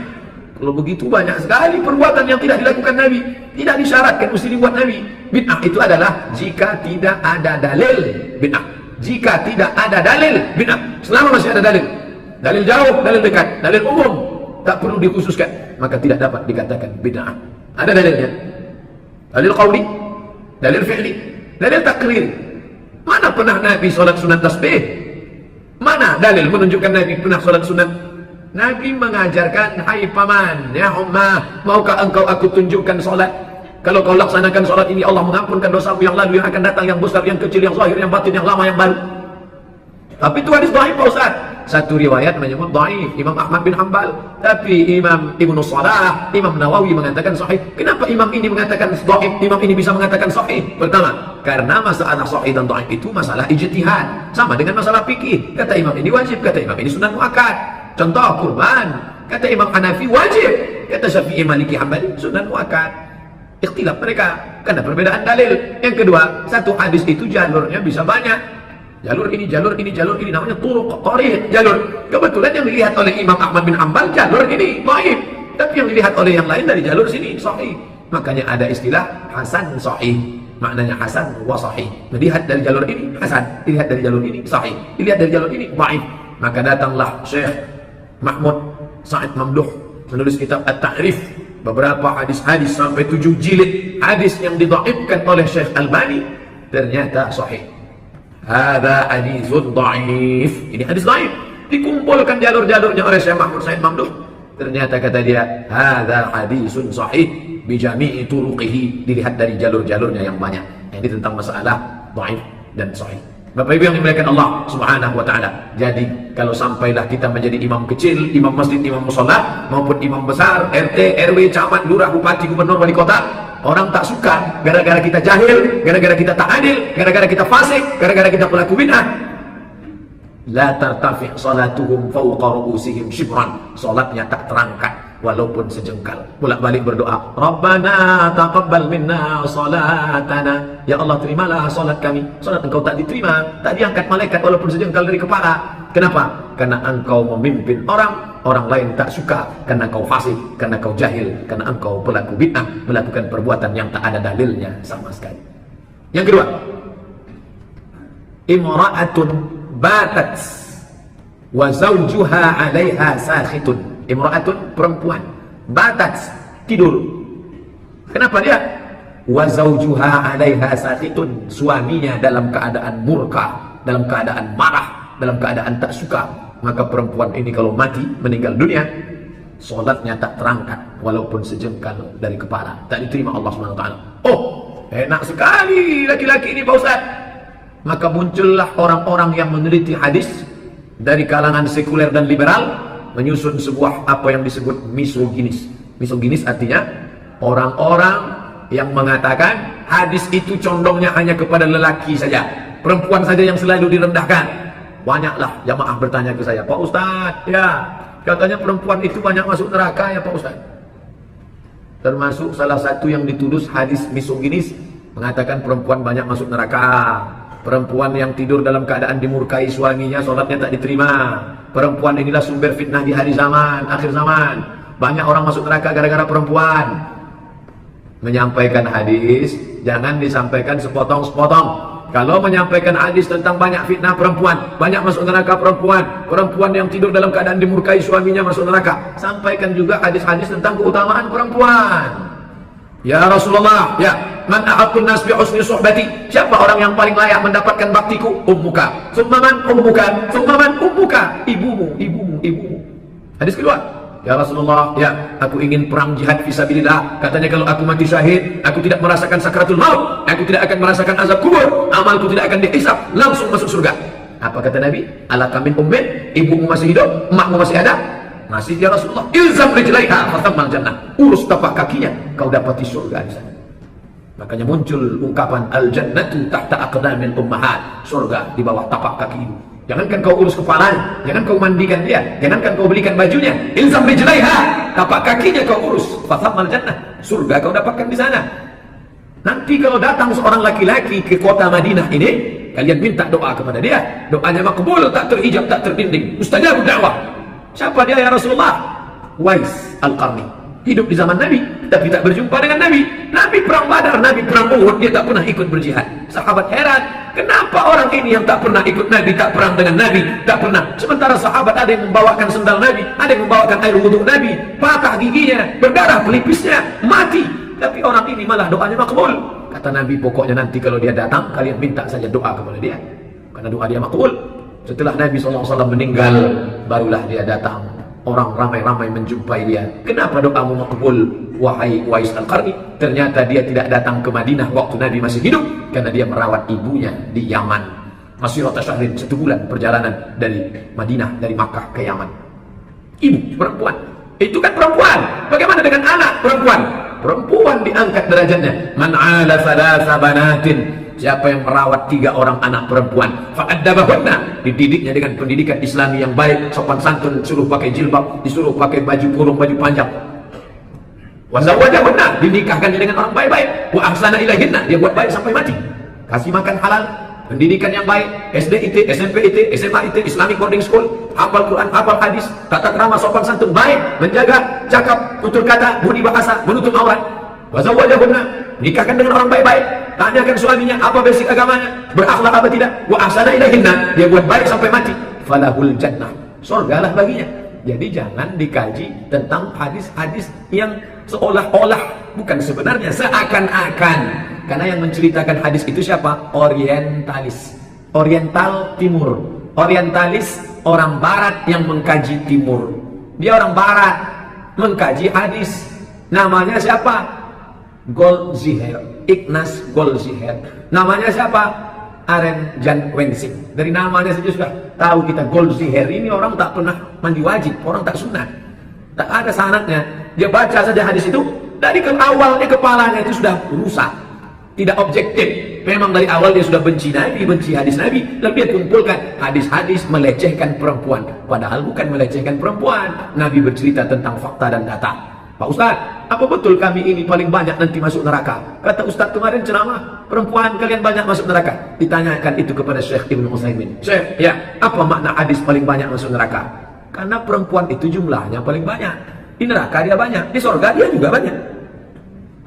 S1: Kalau begitu banyak sekali perbuatan yang tidak dilakukan Nabi, tidak disyaratkan mesti dibuat Nabi. Bid'ah itu adalah jika tidak ada dalil, bid'ah. Jika tidak ada dalil, bid'ah. Selama masih ada dalil, dalil jauh, dalil dekat, dalil umum, tak perlu dikhususkan, maka tidak dapat dikatakan bid'ah. Ada dalilnya. Dalil qauli, dalil fi'li, dalil takrir. Mana pernah Nabi sholat sunat tasbih? Mana dalil menunjukkan Nabi pernah sholat sunat? Nabi mengajarkan, hai paman, ya ummah, maukah engkau aku tunjukkan sholat? Kalau kau laksanakan sholat ini, Allah mengampunkan dosamu yang lalu, yang akan datang, yang besar, yang kecil, yang zahir, yang batin, yang lama, yang baru. Tapi itu hadis dhaif Pak Ustaz. Satu riwayat menyebut dhaif, Imam Ahmad bin Hanbal. Tapi Imam Ibnu Salah, Imam Nawawi mengatakan sahih. Kenapa imam ini mengatakan dhaif, imam ini bisa mengatakan sahih? Pertama, karena masalah sahih dan dhaif itu masalah ijtihad. Sama dengan masalah fikih. Kata imam ini wajib, kata imam ini sunat muakkad. Contoh kurban, kata Imam Hanafi wajib, kata Syafi'i, Maliki, Hambali sunat muakkad. Ikhtilaf mereka karena perbedaan dalil. Yang kedua, satu hadis itu jalurnya bisa banyak. Jalur ini, jalur ini, jalur ini, namanya turuq, thariq, jalur. Kebetulan yang dilihat oleh Imam Ahmad bin Hanbal jalur ini dhaif, tapi yang dilihat oleh yang lain dari jalur sini sahih. Makanya ada istilah hasan sahih. Maknanya hasan wa sahih. Dilihat dari jalur ini hasan, dilihat dari jalur ini sahih, dilihat dari jalur ini dhaif. Maka datanglah Syekh Mahmud Sa'id Mamduh menulis kitab At-Ta'rif, beberapa hadis-hadis sampai 7 jilid hadis yang didhaifkan oleh Syekh Albani ternyata sahih. Hadza hadisun dhaif. Ini hadis dhaif. Dikumpulkan jalur-jalurnya oleh Syekh Mahmud Sa'id Mamduh. Ternyata kata dia, hadza hadisun sahih bi jami'i turuqihi. Dilihat dari jalur-jalurnya yang banyak. Ini tentang masalah dhaif dan sahih. Bapak Ibu yang dimuliakan Allah Subhanahu wa taala. Jadi kalau sampailah kita menjadi imam kecil, imam masjid, imam mushola, maupun imam besar, RT, RW, camat, lurah, bupati, gubernur, wali kota, orang tak suka gara-gara kita jahil, gara-gara kita tak adil, gara-gara kita fasik, gara-gara kita pelaku bid'ah. La tartafi' salatuhum fawqa ru'usihim shibran. Salatnya tak terangkat walaupun sejengkal. Bolak-balik berdoa, Rabbana taqabbal minna salatana. Ya Allah, terimalah salat kami. Salat engkau tak diterima, tak diangkat malaikat walaupun sejengkal dari kepala. Kenapa? Karena engkau memimpin orang, orang lain tak suka karena kau fasik, karena kau jahil, karena engkau pelaku bid'ah, melakukan perbuatan yang tak ada dalilnya sama sekali. Yang kedua, imra'atun batat wa zawjuha 'alaiha sakhitun. Imra'atun, perempuan, batat, tidur. Kenapa dia? Wa zawjuha 'alaiha sakhitun, suaminya dalam keadaan murka, dalam keadaan marah, dalam keadaan tak suka. Maka perempuan ini kalau mati, meninggal dunia, solatnya tak terangkat walaupun sejengkal dari kepala, tak diterima Allah SWT. Oh, enak sekali laki-laki ini Pak Ustaz. Maka muncullah orang-orang yang meneliti hadis dari kalangan sekuler dan liberal, menyusun sebuah apa yang disebut misoginis. Misoginis artinya orang-orang yang mengatakan hadis itu condongnya hanya kepada lelaki saja, perempuan saja yang selalu direndahkan. Banyaklah jamaah bertanya ke saya, Pak Ustadz, ya katanya perempuan itu banyak masuk neraka ya Pak Ustadz. Termasuk salah satu yang dituduh hadis misoginis, mengatakan perempuan banyak masuk neraka. Perempuan yang tidur dalam keadaan dimurkai suaminya, sholatnya tak diterima. Perempuan inilah sumber fitnah di hari zaman, akhir zaman. Banyak orang masuk neraka gara-gara perempuan. Menyampaikan hadis jangan disampaikan sepotong-sepotong. Kalau menyampaikan hadis tentang banyak fitnah perempuan, banyak masuk neraka perempuan, perempuan yang tidur dalam keadaan dimurkai suaminya masuk neraka, sampaikan juga hadis-hadis tentang keutamaan perempuan. Ya Rasulullah, ya, man ahaqqun nas bi husni suhbati. Siapa orang yang paling layak mendapatkan baktiku? Ummuka. Tsumma man ummuka? Tsumma man ummuka? Ibumu, ibumu, ibumu. Hadis kedua, ya Rasulullah, ya, aku ingin perang jihad fisabilillah. Katanya kalau aku mati syahid, aku tidak merasakan sakratul maut, aku tidak akan merasakan azab kubur, amalku tidak akan dihisab, langsung masuk surga. Apa kata Nabi? Ala kamin ummin, ibumu masih hidup, emakmu masih ada? Masih ya Rasulullah. Ilzam rijlaiha fatammal jannah. Urus tapak kakinya, kau dapati surga di sana. Makanya muncul ungkapan al-jannatu tahta aqdamil ummahat. Surga di bawah tapak kaki ibu. Jangankan kau urus kepalanya, jangan kau mandikan dia, jangankan kau belikan bajunya. Ilzam rijlaiha, tapak kakinya kau urus, fatammal jannah. Surga kau dapatkan di sana. Nanti kalau datang seorang laki-laki ke kota Madinah ini, kalian minta doa kepada dia. Doanya makbul, tak terhijab, tak terdinding. Mustajabud da'wah. Siapa dia ya Rasulullah? Wais Al-Qarni. Hidup di zaman Nabi, tapi tak berjumpa dengan Nabi. Nabi perang Badar, Nabi perang Uhud, dia tak pernah ikut berjihad. Sahabat heran, kenapa orang ini yang tak pernah ikut Nabi, tak perang dengan Nabi, tak pernah. Sementara sahabat ada yang membawakan sendal Nabi, ada yang membawakan air wudhu Nabi, patah giginya, berdarah pelipisnya, mati. tapi orang ini malah doanya makbul. Kata Nabi, pokoknya nanti kalau dia datang, kalian minta saja doa kepada dia, karena doa dia makbul. Setelah Nabi SAW meninggal, barulah dia datang. Orang ramai-ramai menjumpai dia. Kenapa doamu makbul, wahai Uwais Al-Qarni? Ternyata dia tidak datang ke Madinah waktu Nabi masih hidup, karena dia merawat ibunya di Yaman. Masirata syahrin, 1 bulan perjalanan dari Madinah, dari Makkah ke Yaman. Ibu perempuan, itu kan perempuan. Bagaimana dengan anak perempuan? Perempuan diangkat derajatnya. Man ala thalatha banatin, siapa yang merawat 3 orang anak perempuan, fa'addabahunna, dididiknya dengan pendidikan Islami yang baik, sopan santun, disuruh pakai jilbab, disuruh pakai baju kurung, baju panjang. Wa zawwajahunna, dinikahkannya dengan orang baik-baik. Wa ahsana ilaihinna, dia buat baik sampai mati. Kasih makan halal, pendidikan yang baik, SD IT, SMP IT, SMA IT, Islamic boarding school, hafal Quran, hafal hadis, tata krama, sopan santun, baik, menjaga cakap, tutur kata, budi bahasa, menutup aurat. Wa zawwajahunna, nikahkan dengan orang baik-baik. Tanyakan suaminya apa basic agamanya, berakhlak apa tidak. Wa ahsana ilaihinna, dia buat baik sampai mati. Falahul jannah, surgalah baginya. Jadi jangan dikaji tentang hadis-hadis yang seolah-olah, bukan sebenarnya, seakan-akan. Karena yang menceritakan hadis itu siapa? Orientalis, Oriental Timur. Orientalis orang Barat yang mengkaji Timur. Dia orang Barat mengkaji hadis. Namanya siapa? Goldziher, Ignaz Goldziher. Namanya siapa? Aren Jan Wensing. Dari namanya saja sudah tahu kita Goldziher ini orang tak pernah mandi wajib, orang tak sunat, tak ada sanadnya. Dia baca saja hadis itu, dari awalnya kepalanya itu sudah rusak, tidak objektif. Memang dari awal dia sudah benci Nabi, benci hadis Nabi, lalu dia kumpulkan hadis-hadis melecehkan perempuan, padahal bukan melecehkan perempuan. Nabi bercerita tentang fakta dan data. Pak Ustaz, apa betul kami ini paling banyak nanti masuk neraka? Kata Ustaz kemarin ceramah, perempuan kalian banyak masuk neraka. Ditanyakan itu kepada Syekh Ibn Utsaimin. Syekh, ya, apa makna hadis paling banyak masuk neraka? Karena perempuan itu jumlahnya paling banyak. Di neraka dia banyak, di surga dia juga banyak.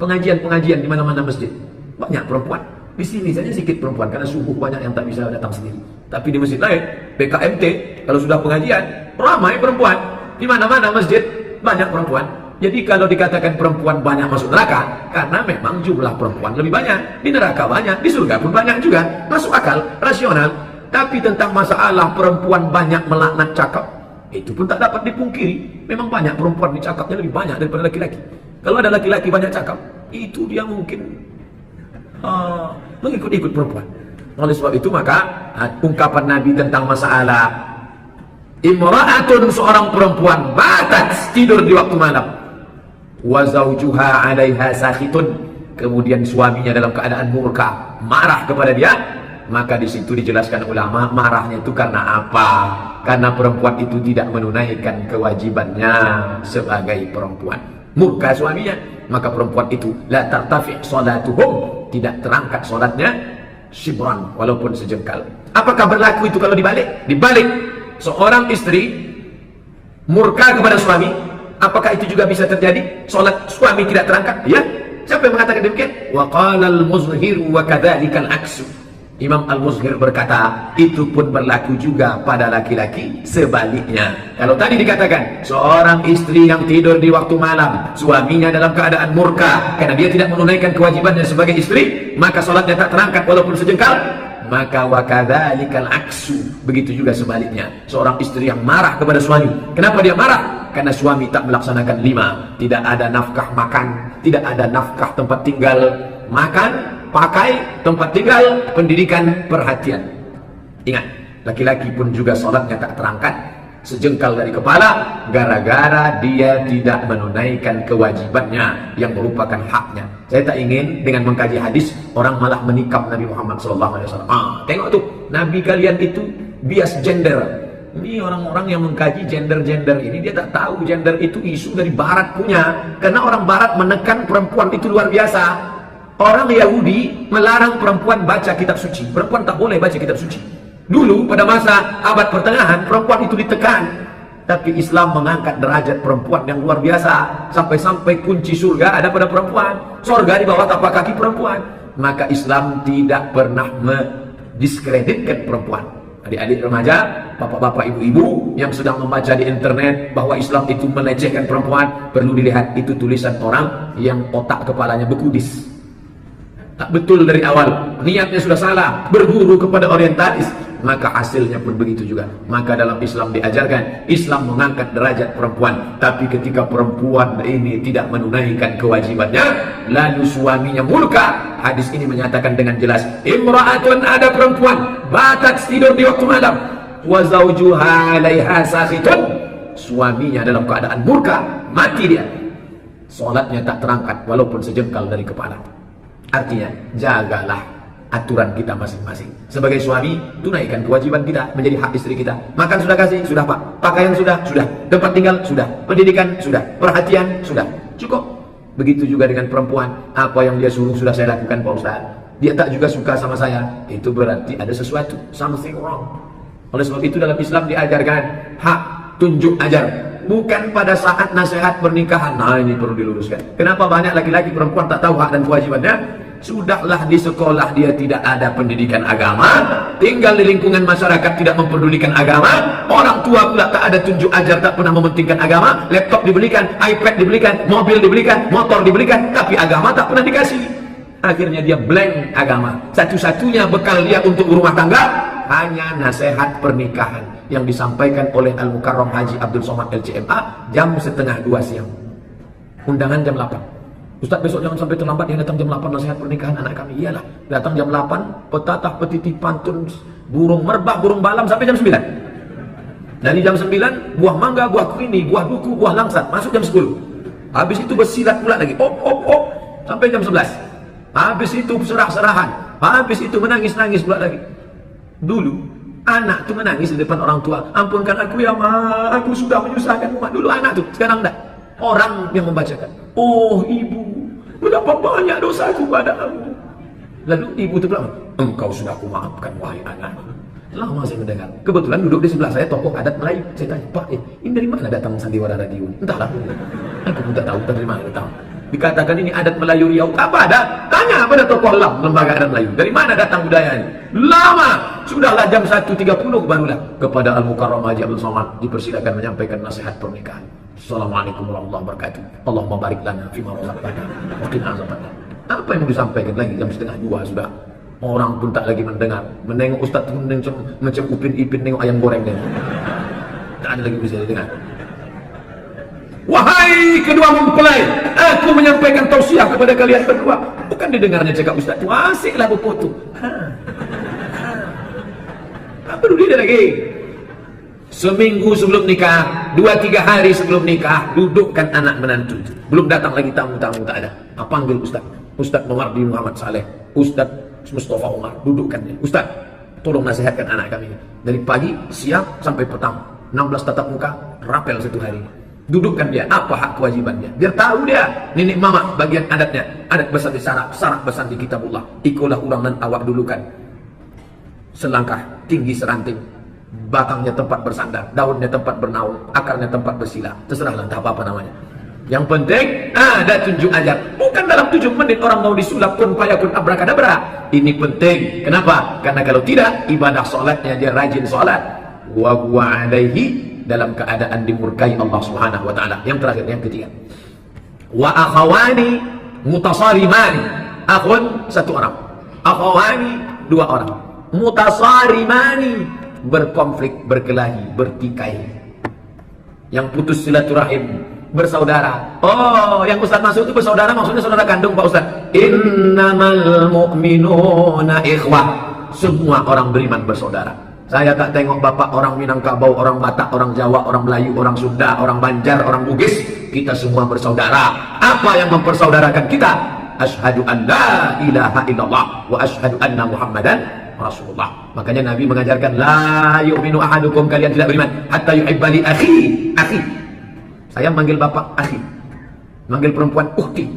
S1: Pengajian-pengajian di mana-mana masjid, banyak perempuan. Di sini saja sedikit perempuan, karena subuh banyak yang tak bisa datang sendiri. Tapi di masjid lain, BKMT, kalau sudah pengajian, ramai perempuan. Di mana-mana masjid, banyak perempuan. Jadi kalau dikatakan perempuan banyak masuk neraka, karena memang jumlah perempuan lebih banyak. Di neraka banyak, di surga pun banyak juga. Masuk akal, rasional. Tapi tentang masalah perempuan banyak melaknat cakap, itu pun tak dapat dipungkiri. Memang banyak perempuan dicakapnya lebih banyak daripada laki-laki. Kalau ada laki-laki banyak cakap, itu dia mungkin mengikut-ikut perempuan. Oleh sebab itu maka ungkapan Nabi tentang masalah imra'atun, seorang perempuan batat, tidur di waktu malam, wa zawjuha 'alaiha sakhitun, kemudian suaminya dalam keadaan murka, marah kepada dia, maka di situ dijelaskan ulama marahnya itu karena apa? Karena perempuan itu tidak menunaikan kewajibannya sebagai perempuan. Murka suaminya, maka perempuan itu la tartafi salatuhum, tidak terangkat salatnya shibran, walaupun sejengkal. Apakah berlaku itu kalau dibalik? Dibalik, seorang istri murka kepada suami, apakah itu juga bisa terjadi? Salat suami tidak terangkat? Ya. Siapa yang mengatakan demikian? Wa qala al-muzhir wa kadzalika al-aksu. Imam Al-Muzhir berkata, itu pun berlaku juga pada laki-laki sebaliknya. Kalau tadi dikatakan seorang istri yang tidur di waktu malam, suaminya dalam keadaan murka karena dia tidak menunaikan kewajibannya sebagai istri, maka salatnya tak terangkat walaupun sejengkal. Maka wa kadzalikal aksu, begitu juga sebaliknya. Seorang istri yang marah kepada suami, kenapa dia marah? Karena suami tak melaksanakan 5, tidak ada nafkah makan, tidak ada nafkah tempat tinggal, makan, pakai, tempat tinggal, pendidikan, perhatian. Ingat, laki-laki pun juga sholatnya tak terangkat sejengkal dari kepala, gara-gara dia tidak menunaikan kewajibannya yang merupakan haknya. Saya tak ingin dengan mengkaji hadis orang malah menikam Nabi Muhammad SAW. Tengok tuh, Nabi kalian itu bias gender. Ini orang-orang yang mengkaji gender-gender ini, dia tak tahu gender itu isu dari Barat punya. Karena orang Barat menekan perempuan itu luar biasa. Orang Yahudi melarang perempuan baca kitab suci. Perempuan tak boleh baca kitab suci. Dulu pada masa abad pertengahan, perempuan itu ditekan. Tapi Islam mengangkat derajat perempuan yang luar biasa. Sampai-sampai kunci surga ada pada perempuan. Surga di bawah tapak kaki perempuan. Maka Islam tidak pernah mendiskreditkan perempuan. Adik-adik remaja, bapak-bapak, ibu-ibu yang sedang membaca di internet bahwa Islam itu melecehkan perempuan, perlu dilihat itu tulisan orang yang otak kepalanya bekudis. Tak betul dari awal, niatnya sudah salah, berguru kepada orientalis, maka hasilnya pun begitu juga. Maka dalam Islam diajarkan, Islam mengangkat derajat perempuan, tapi ketika perempuan ini tidak menunaikan kewajibannya, lalu suaminya murka. Hadis ini menyatakan dengan jelas, imra'atun, ada perempuan batat tidur di waktu malam, wa zawjuha 'alaiha sakhitun, suaminya dalam keadaan murka, mati dia, salatnya tak terangkat walaupun sejengkal dari kepala. Artinya, jagalah aturan kita masing-masing. Sebagai suami, tunaikan kewajiban kita menjadi hak istri kita. Makan sudah kasih, sudah Pak. Pakaian sudah, sudah. Tempat tinggal, sudah. Pendidikan, sudah. Perhatian, sudah. Cukup. Begitu juga dengan perempuan. Apa yang dia suruh sudah saya lakukan, Pak Ustaz. Dia tak juga suka sama saya. Itu berarti ada sesuatu. Something wrong. Oleh sebab itu dalam Islam diajarkan hak, tunjuk, ajar. Bukan pada saat nasihat pernikahan. Nah, ini perlu diluruskan. Kenapa banyak laki-laki perempuan tak tahu hak dan kewajibannya? Sudahlah di sekolah dia tidak ada pendidikan agama, tinggal di lingkungan masyarakat tidak memperdulikan agama, orang tua pula tak ada tunjuk ajar, tak pernah mementingkan agama, laptop dibelikan, iPad dibelikan, mobil dibelikan, motor dibelikan, tapi agama tak pernah dikasih. Akhirnya dia blank agama. Satu-satunya bekal dia untuk rumah tangga hanya nasihat pernikahan yang disampaikan oleh Al-Mukarram Haji Abdul Somad LCMA jam 1:30 siang. Undangan jam 8. Ustaz, besok jangan sampai terlambat, yang datang jam 8 nasihat pernikahan anak kami. Iyalah, datang jam 8, petatah, petiti, pantun, burung merbak, burung balam sampai jam 9. Dari jam 9, buah mangga, buah krini, buah duku, buah langsat, masuk jam 10. Habis itu bersilat pula lagi, sampai jam 11. Habis itu serah-serahan, habis itu menangis-nangis pula lagi. Dulu anak tuh menangis di depan orang tua, ampunkan aku ya ma, aku sudah menyusahkan umat. Dulu anak tuh, sekarang enggak. Orang yang membacakan, oh ibu, berapa banyak dosaku padamu. Lalu ibu itu bilang, engkau sudah aku maafkan wahai anak. Lama saya mendengar, kebetulan duduk di sebelah saya tokoh adat Melayu. Saya tanya, Pak, ini dari mana datang sandiwara radio? Entahlah, aku pun tak tahu dari mana datang. Dikatakan ini adat Melayu Riau. Apa ada? Tanya pada tokoh lembaga adat Melayu, dari mana datang budaya ini? Lama, sudahlah jam 1:30 barulah kepada Al-Mukarram Haji Abdul Somad dipersilakan menyampaikan nasihat pernikahan. Assalamualaikum warahmatullahi wabarakatuh. Allahumma barik lana fima razaqtana wa qina azabannar. Apa yang mau disampaikan lagi jam 1:30 sudah? Orang pun tak lagi mendengar. Menengok ustaz tu macam Upin Ipin nengok ayam goreng dia. Tak ada lagi bisa didengar. Wahai kedua mempelai, aku menyampaikan tausiah kepada kalian berdua. Bukan didengarnya cakap ustaz tu, asiklah berfoto. Apa dulu dia lagi? Seminggu sebelum nikah, 2-3 hari sebelum nikah, dudukkan anak menantu. Belum datang lagi tamu-tamu, tak ada. Panggil ustaz, Ustaz Mawardi Muhammad Saleh, Ustaz Mustafa Umar, dudukkan dia. Ustaz, tolong nasihatkan anak kami. Dari pagi, siang sampai petang, 16 tatap muka, rapel 1 hari. Dudukkan dia, apa hak kewajibannya, biar tahu dia. Nenek mama bagian adatnya, adat besan di sarak, sarak besan di kitabullah. Ikulah ulangan awak dulukan. Selangkah tinggi seranting, batangnya tempat bersandar, daunnya tempat bernaung, akarnya tempat bersila. Terserahlah, entah apa namanya. Yang penting ada tunjuk ajar. Bukan dalam 7 menit orang mau disulap kun payakun abrakadabra. Ini penting. Kenapa? Karena kalau tidak, ibadah solatnya dia rajin solat, wa huwa alaihi, dalam keadaan dimurkai Allah Subhanahu wa taala. Yang terakhir, yang ketiga, wa akhawani mutasarimani. Akhun 1 orang, akhawani 2 orang, mutasarimani berkonflik, berkelahi, bertikai. Yang putus silaturahim, bersaudara. Oh, yang Ustaz masuk itu bersaudara, maksudnya saudara kandung Pak Ustaz. Innamal mu'minuna ikhwah. Semua orang beriman bersaudara. Saya tak tengok bapak orang Minangkabau, orang Batak, orang Jawa, orang Melayu, orang Sunda, orang Banjar, orang Bugis. Kita semua bersaudara. Apa yang mempersaudarakan kita? Asyhadu an la ilaha illallah wa asyhadu anna Muhammadan Rasulullah. Makanya Nabi mengajarkan, la yu'minu ahadukum, kalian tidak beriman hatta yuhibba li akhi. Saya manggil bapak akhi, manggil perempuan ukhti.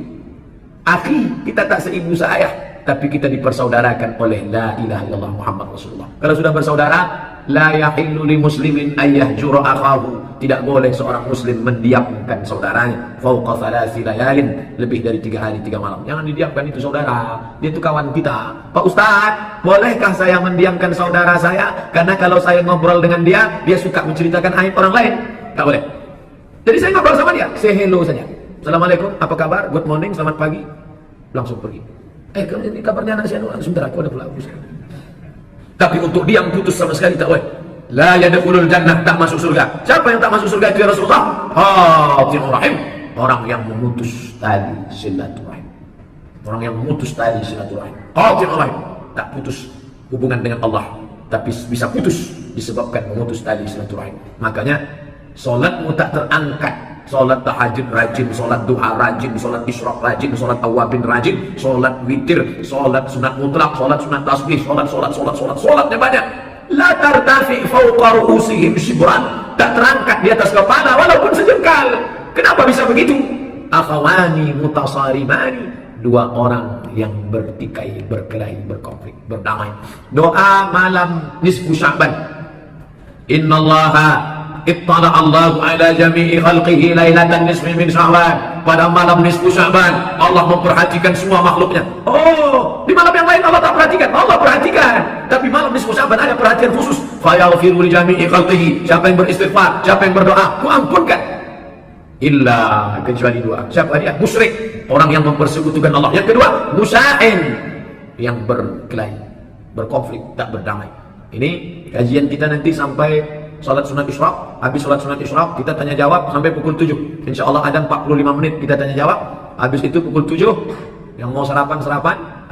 S1: Akhi, kita tak seibu seayah, tapi kita dipersaudarakan oleh la ilaha illallah Muhammad Rasulullah. Kalau sudah bersaudara, la yahillu li muslimin ayyahjura akhahu. Tidak boleh seorang muslim mendiamkan saudaranya fauqa thalathi layalin, lebih dari 3 hari 3 malam. Jangan didiamkan itu saudara, dia itu kawan kita. Pak Ustadz, bolehkah saya mendiamkan saudara saya karena kalau saya ngobrol dengan dia, dia suka menceritakan aib orang lain? Tak boleh. Jadi saya ngobrol sama dia, say hello saja. Assalamualaikum, apa kabar? Good morning, selamat pagi. Langsung pergi. Ini kabarnya anak saya, sebentar aku ada pula. Tapi untuk diam putus sama sekali tak boleh. La yadkhulul jannah, tak masuk surga. Siapa yang tak masuk surga itu ya Rasulullah? Qatirur rahim, orang yang memutus tali silaturahim. Orang yang memutus tali silaturahim. Qatirur rahim, tak putus hubungan dengan Allah, tapi bisa putus disebabkan memutus tali silaturahim. Makanya salatmu tak terangkat. Salat tahajud rajin, salat duha rajin, salat isyraq rajin, salat awabin rajin, salat witir, salat sunat mutlak, salat sunat tasbih, salatnya banyak. La tartafi fawqa ru'usihim shibran, tak terangkat di atas kepala walaupun sejengkal. Kenapa bisa begitu? Akhawani mutasarimani, 2 orang yang bertikai, berkelahi, berkonflik, berdamai. Doa malam nisfu Sya'ban. Innallaha ittala Allahu ala jami'i khalqihi lailatan nisfi min Sya'ban. Pada malam nisfu Sya'ban Allah memperhatikan semua makhluknya. Oh, di malam yang lain Allah tak perhatikan, Allah perhatikan. Tapi malam nisfu Sya'ban ada perhatian khusus. Fa yaghfiru li jami'i khalqihi, siapa yang beristighfar, siapa yang berdoa, ku ampunkan. Illa, kecuali 2. Siapa dia? Musyrik, orang yang mempersekutukan Allah. Yang kedua, musya'in, yang berkelahi, berkonflik, tak berdamai. Ini kajian kita nanti sampai salat sunat isyraq. Habis salat sunat isyraq kita tanya jawab sampai pukul 7. Insyaallah ada 45 menit kita tanya jawab. Habis itu pukul 7 yang mau sarapan.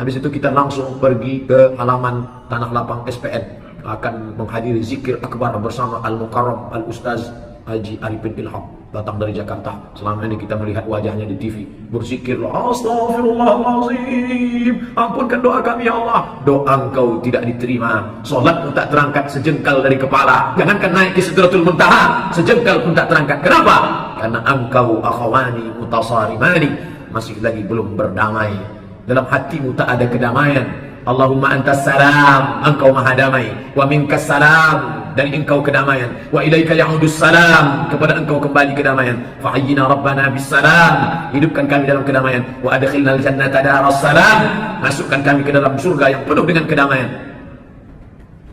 S1: Habis itu kita langsung pergi ke halaman Tanah Lapang SPN, akan menghadiri zikir akbar bersama Al-Mukarram Al-Ustaz Haji Arifin Ilham, datang dari Jakarta. Selama ini kita melihat wajahnya di TV, berzikir, Astaghfirullahaladzim, ampunkan doa kami ya Allah. Doa engkau tidak diterima, solatmu tak terangkat sejengkal dari kepala, jangankan naik ke Sidratul Muntaha, sejengkal pun tak terangkat. Kenapa? Karena engkau akhawani mutasarimani, masih lagi belum berdamai. Dalam hatimu tak ada kedamaian. Allahumma antas salam, engkau maha damai, wa minkas salam, dari engkau kedamaian, wa ilaika ya'udus salam, kepada engkau kembali kedamaian. Fahayyina rabbana bis salam, hidupkan kami dalam kedamaian, wa adkhilnal jannata daras salam, masukkan kami ke dalam surga yang penuh dengan kedamaian.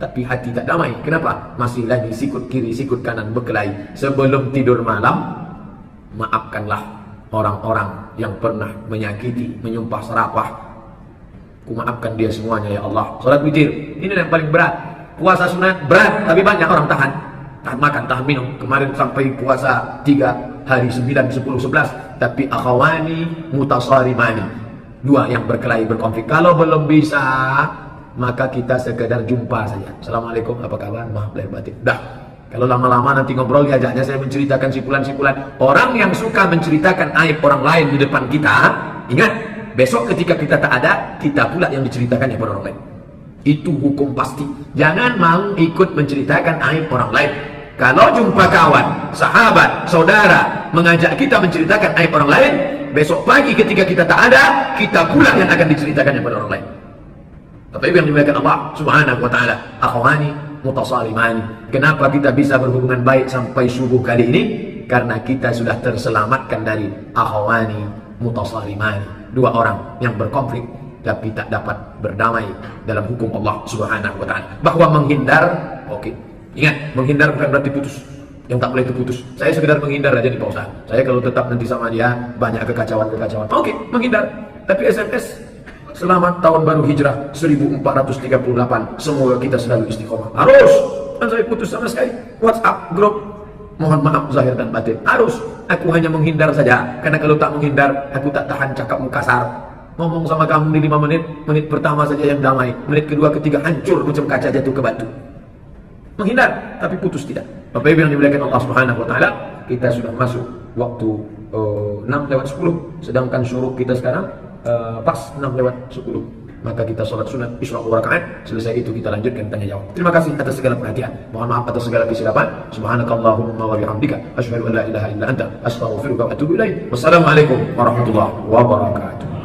S1: Tapi hati tak damai. Kenapa? Masih lagi sikut kiri sikut kanan berkelahi. Sebelum tidur malam, maafkanlah orang-orang yang pernah menyakiti, menyumpah serapah. Ku maafkan dia semuanya ya Allah. Salat witir, ini yang paling berat. Puasa sunat berat, tapi banyak orang tahan makan, tahan minum. Kemarin sampai puasa 3 hari 9, 10, 11. Tapi akhawani mutasarimani, 2 yang berkelahi, berkonflik. Kalau belum bisa, maka kita sekedar jumpa saja. Assalamualaikum, apa kabar? Maaf lahir batin. Dah. Kalau lama-lama nanti ngobrol, diajaknya saya menceritakan sipulan-sipulan. Orang yang suka menceritakan aib orang lain di depan kita, ingat, besok ketika kita tak ada, kita pula yang diceritakan kepada orang lain. Itu hukum pasti. Jangan mau ikut menceritakan aib orang lain. Kalau jumpa kawan, sahabat, saudara mengajak kita menceritakan aib orang lain, besok pagi ketika kita tak ada, kita pula yang akan diceritakan kepada orang lain. Bapak Ibu yang dimuliakan Allah Subhanahu wa taala, akhwani mutasalimani. Kenapa kita bisa berhubungan baik sampai subuh kali ini? Karena kita sudah terselamatkan dari akhwani mutasalimani. 2 orang yang berkonflik tapi tak dapat berdamai dalam hukum Allah Subhanahu wa taala. Bahwa menghindar, oke. Ingat, menghindar bukan berarti putus. Yang tak boleh itu putus. Saya sekedar menghindar aja di Pak Ustaz. Saya kalau tetap nanti sama dia banyak kekacauan. Oke, menghindar. Tapi SMS selamat tahun baru hijrah 1438. Semoga kita selalu istiqomah. Harus. Dan saya putus sama sekali. WhatsApp grup, mohon maaf zahir dan batin. Harus. Aku hanya menghindar saja. Karena kalau tak menghindar, aku tak tahan cakapmu kasar. Ngomong sama kamu di 5 menit, menit pertama saja yang damai, menit kedua, ketiga hancur macam kaca jatuh ke batu. Menghindar, tapi putus tidak. Bapak Ibu yang dimuliakan Allah Subhanahu wa taala, kita sudah masuk waktu 6:10, sedangkan syuruk kita sekarang pas 6:10. Maka kita sholat sunat isyraq 2 rakaat. Selesai itu kita lanjutkan tanya jawab. Terima kasih atas segala perhatian. Mohon maaf atas segala kesilapan. Subhanakallahumma wa bihamdika asyhadu an la ilaha illa anta astaghfiruka wa atubu ilaik. Wassalamualaikum warahmatullahi wabarakatuh.